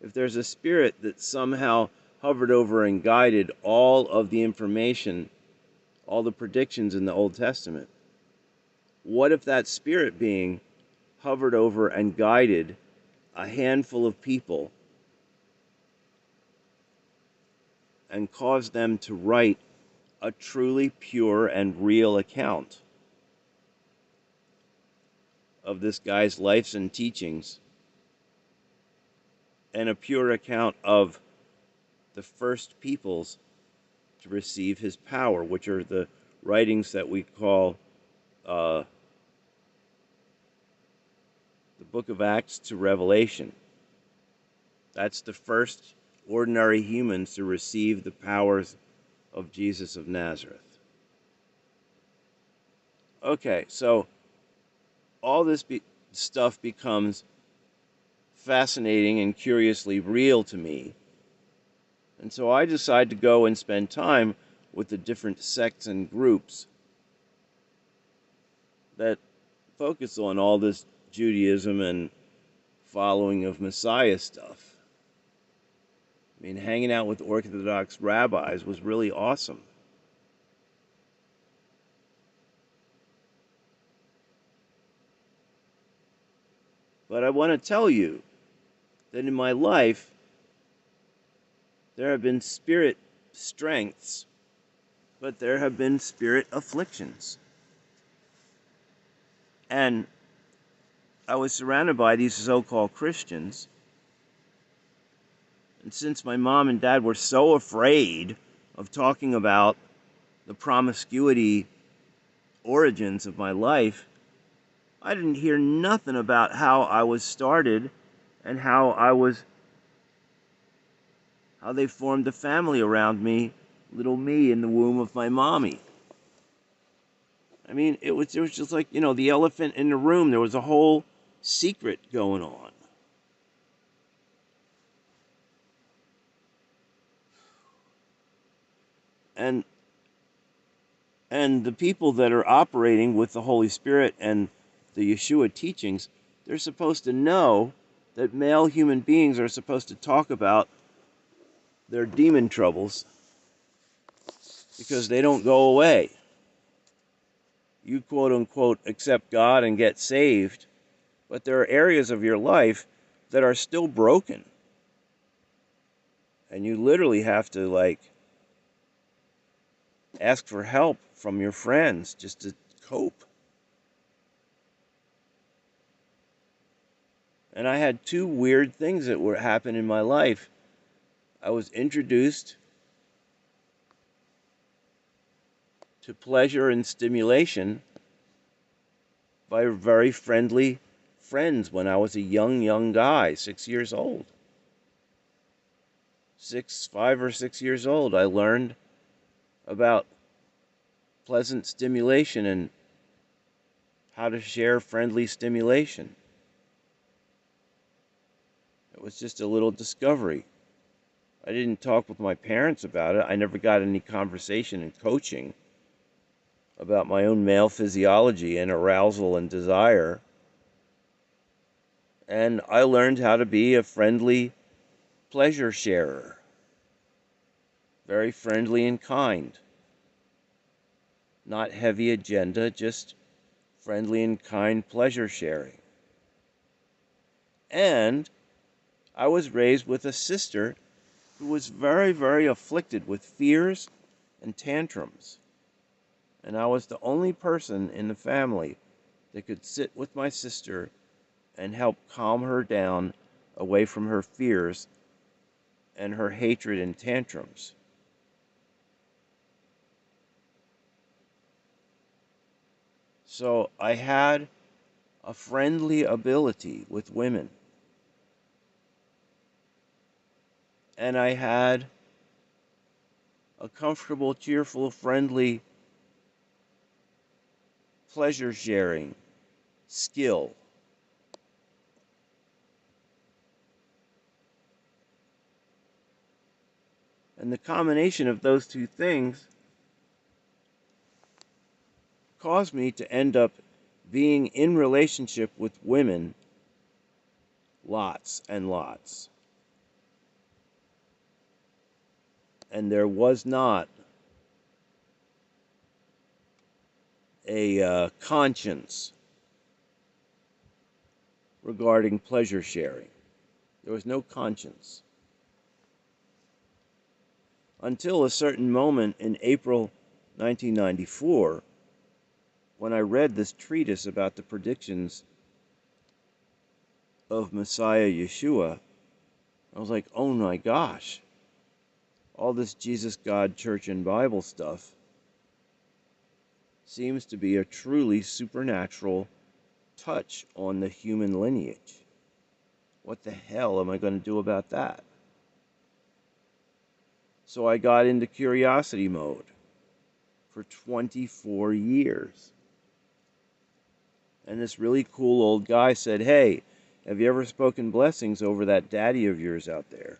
if there's a spirit that somehow hovered over and guided all of the information, all the predictions in the Old Testament, what if that spirit being hovered over and guided a handful of people and caused them to write a truly pure and real account of this guy's life and teachings, and a pure account of the first peoples to receive his power, which are the writings that we call the book of Acts to Revelation. That's the first ordinary humans to receive the powers of Jesus of Nazareth. Okay, so all this stuff becomes fascinating and curiously real to me. And so I decide to go and spend time with the different sects and groups that focus on all this Judaism and following of Messiah stuff. I mean, hanging out with Orthodox rabbis was really awesome. But I want to tell you that in my life, there have been spirit strengths, but there have been spirit afflictions. And I was surrounded by these so-called Christians. And since my mom and dad were so afraid of talking about the promiscuity origins of my life, I didn't hear nothing about how I was started and how they formed a family around me, little me in the womb of my mommy. I mean, it was just like, the elephant in the room. There was a whole secret going on. And the people that are operating with the Holy Spirit and the Yeshua teachings, they're supposed to know that male human beings are supposed to talk about their demon troubles because they don't go away. You quote unquote accept God and get saved, but there are areas of your life that are still broken. And you literally have to ask for help from your friends just to cope. And I had two weird things that were happening in my life. I was introduced to pleasure and stimulation by very friendly friends when I was a young guy, 6 years old. 5 or 6 years old, I learned about pleasant stimulation and how to share friendly stimulation. It was just a little discovery. I didn't talk with my parents about it. I never got any conversation and coaching about my own male physiology and arousal and desire. And I learned how to be a friendly pleasure sharer. Very friendly and kind. Not heavy agenda, just friendly and kind pleasure sharing. And I was raised with a sister who was very, very afflicted with fears and tantrums. And I was the only person in the family that could sit with my sister and help calm her down away from her fears and her hatred and tantrums. So I had a friendly ability with women. And I had a comfortable, cheerful, friendly pleasure sharing skill. And the combination of those two things caused me to end up being in relationship with women lots and lots. and there was not a conscience regarding pleasure sharing. There was no conscience. Until a certain moment in April 1994, when I read this treatise about the predictions of Messiah Yeshua, I was like, oh my gosh, all this Jesus, God, Church, and Bible stuff seems to be a truly supernatural touch on the human lineage. What the hell am I going to do about that? So I got into curiosity mode for 24 years. And this really cool old guy said, hey, have you ever spoken blessings over that daddy of yours out there?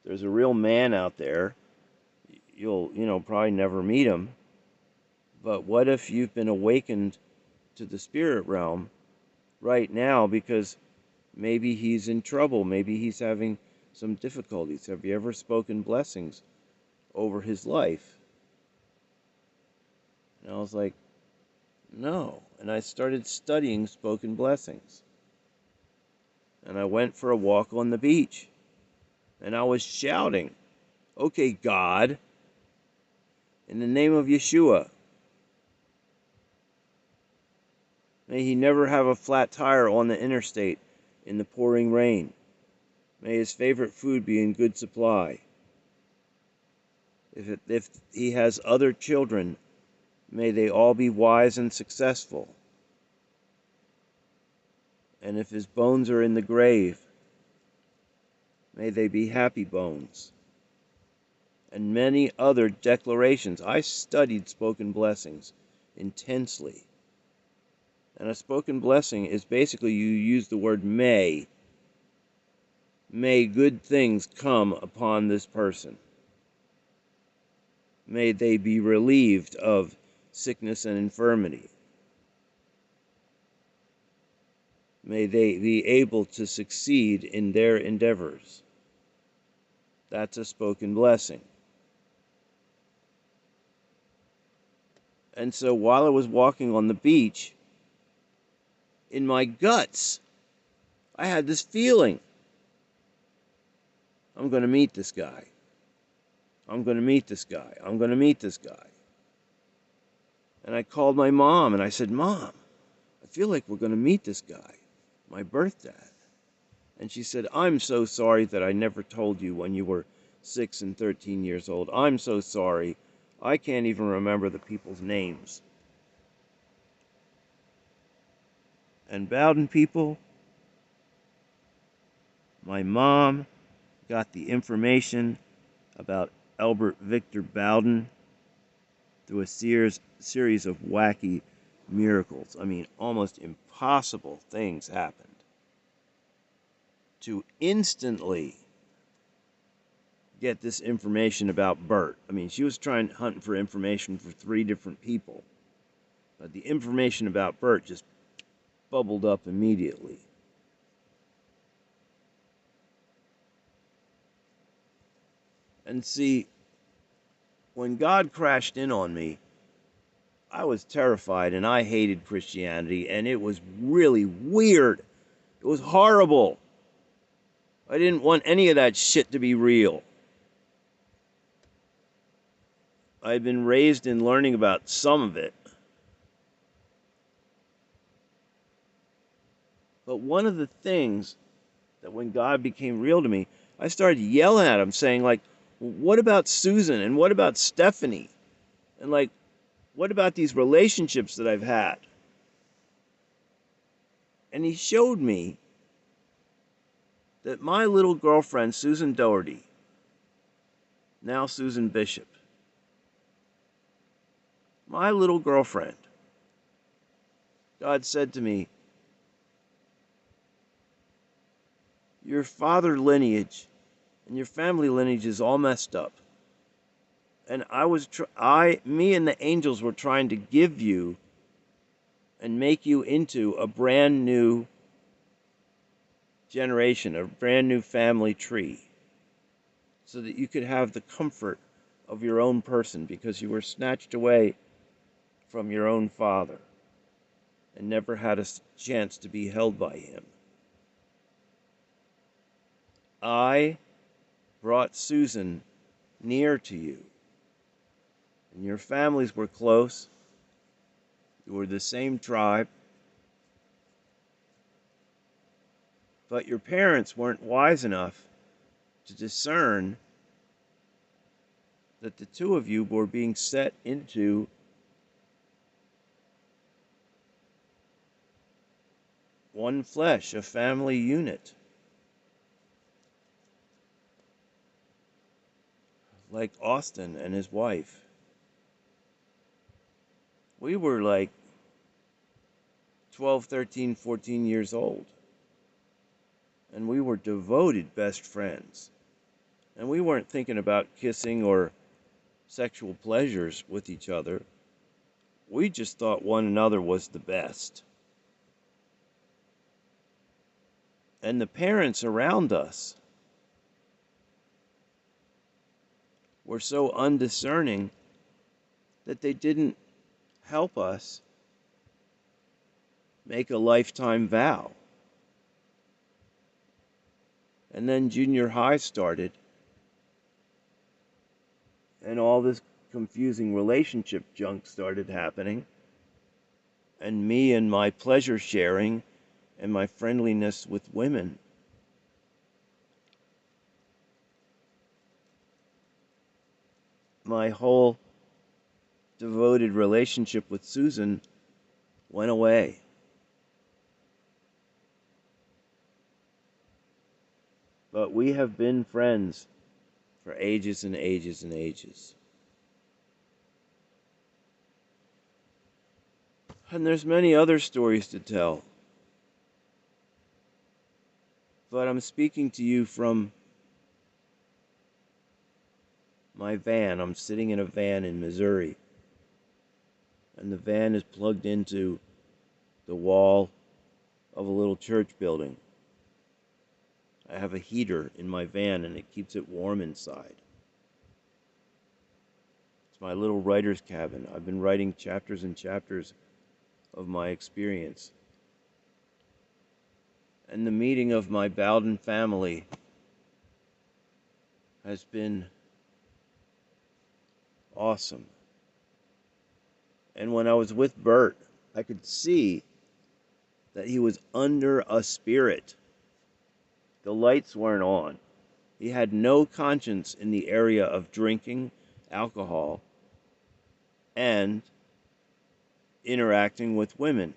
There's a real man out there. You'll, probably never meet him. But what if you've been awakened to the spirit realm right now because maybe he's in trouble, maybe he's having some difficulties? Have you ever spoken blessings over his life? And I was like, no. And I started studying spoken blessings. And I went for a walk on the beach. And I was shouting, okay, God, in the name of Yeshua, may he never have a flat tire on the interstate in the pouring rain. May his favorite food be in good supply. If he has other children, may they all be wise and successful. And if his bones are in the grave, may they be happy bones. And many other declarations. I studied spoken blessings intensely. And a spoken blessing is basically you use the word may. May good things come upon this person. May they be relieved of sickness and infirmity. May they be able to succeed in their endeavors. That's a spoken blessing. And so while I was walking on the beach, in my guts, I had this feeling. I'm going to meet this guy. I'm going to meet this guy. I'm going to meet this guy. And I called my mom and I said, Mom, I feel like we're going to meet this guy, my birth dad. And she said, I'm so sorry that I never told you when you were 6 and 13 years old. I'm so sorry. I can't even remember the people's names. And Bowden people, my mom got the information about Albert Victor Bowden through a series of wacky miracles. I mean, almost impossible things happened to instantly get this information about Bert. I mean, she was hunting for information for 3 different people, but the information about Bert just bubbled up immediately. And see, when God crashed in on me, I was terrified and I hated Christianity, and it was really weird. It was horrible. I didn't want any of that shit to be real. I'd been raised in learning about some of it. But one of the things that when God became real to me, I started yelling at him, saying, like, what about Susan? And what about Stephanie? And, like, what about these relationships that I've had? And he showed me that my little girlfriend, Susan Doherty, now Susan Bishop, my little girlfriend, God said to me, your father lineage and your family lineage is all messed up. And me and the angels were trying to give you and make you into a brand new generation, a brand new family tree. so that you could have the comfort of your own person because you were snatched away from your own father and never had a chance to be held by him. I brought Susan near to you, and your families were close. You were the same tribe, but your parents weren't wise enough to discern that the two of you were being set into one flesh, a family unit. Like Austin and his wife. We were like 12, 13, 14 years old. And we were devoted best friends. And we weren't thinking about kissing or sexual pleasures with each other. We just thought one another was the best. And the parents around us were so undiscerning that they didn't help us make a lifetime vow. And then junior high started, and all this confusing relationship junk started happening. And me and my pleasure sharing and my friendliness with women. My whole devoted relationship with Susan went away. But we have been friends for ages and ages and ages. And there's many other stories to tell. But I'm speaking to you from my van. I'm sitting in a van in Missouri. And the van is plugged into the wall of a little church building. I have a heater in my van and it keeps it warm inside. It's my little writer's cabin. I've been writing chapters and chapters of my experience. And the meeting of my Bowden family has been awesome. And when I was with Bert, I could see that he was under a spirit. The lights weren't on. He had no conscience in the area of drinking alcohol and interacting with women.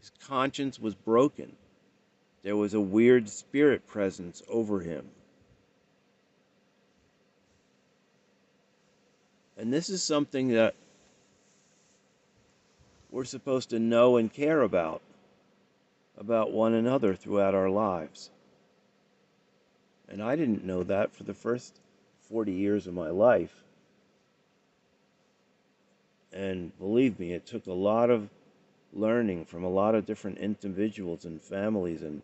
His conscience was broken. There was a weird spirit presence over him. And this is something that we're supposed to know and care about one another throughout our lives. And I didn't know that for the first 40 years of my life. And believe me, it took a lot of learning from a lot of different individuals and families and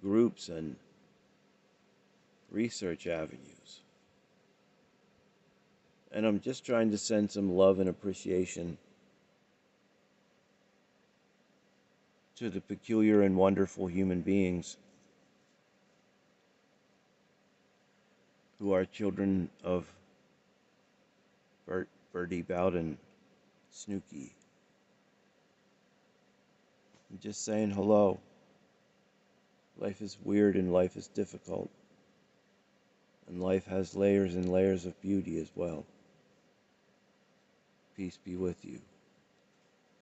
groups and research avenues. And I'm just trying to send some love and appreciation to the peculiar and wonderful human beings who are children of Bertie Bowden, Snooky. I'm just saying hello. Life is weird and life is difficult. And life has layers and layers of beauty as well. Peace be with you.